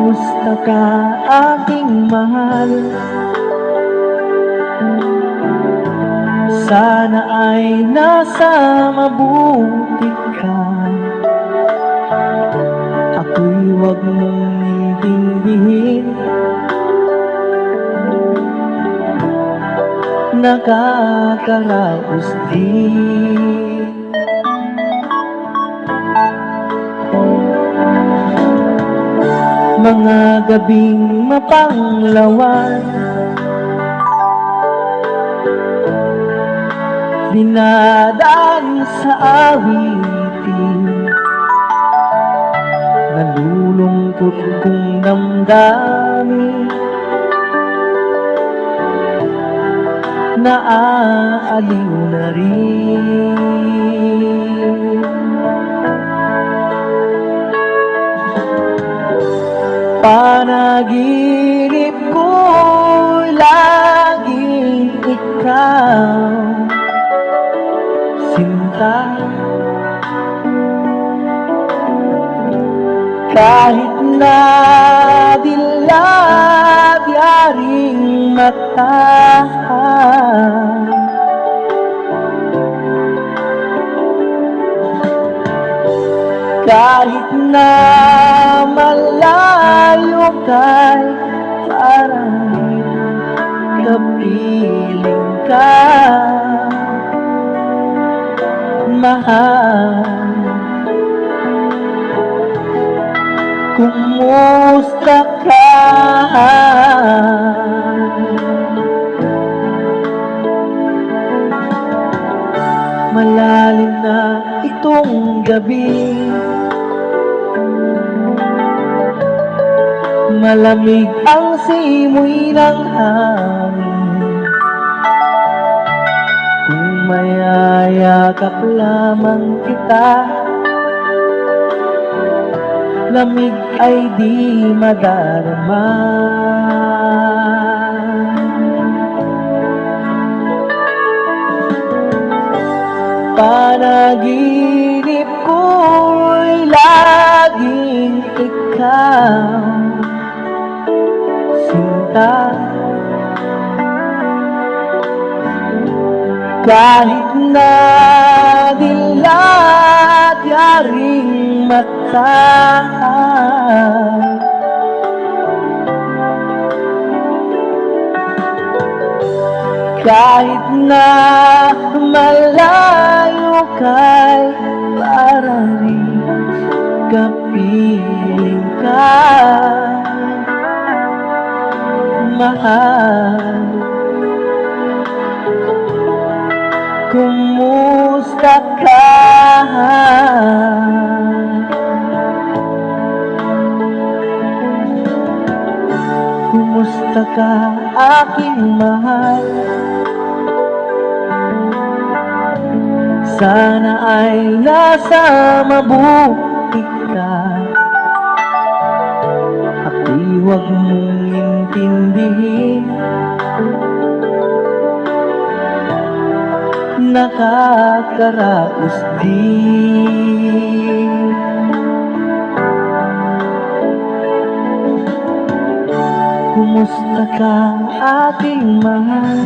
Kumusta ka, aking mahal? Sana ay nasa mabuti ka. Ako'y huwag mong intindihin, nakakaraos din. Mga gabing mapanglawan, dinadaan sa awitin, nalulungkot kong damdamin, naaaliw na rin. Panaginip ko'y laging ikaw, sinta. Kahit na dilag yaring mata, kahit na malayo kay parang kapiling ka, mahal. Kumusta ka? Malalim na itong gabi, malamig ang simoy ng hangin. Kung mayayakap lamang kita, lamig ay di madarama. Panaginip ko'y laging ikaw, sinta. Kahit na dilat yaring mata, kahit na malayo kay parang kapiling ka, mahal. Kumusta ka? Kumusta ka, aking mahal? Sana ay nasa mabuti ka. Ako'y huwag mong intindihin, nakakaraos din. Kumusta ka, aking mahal?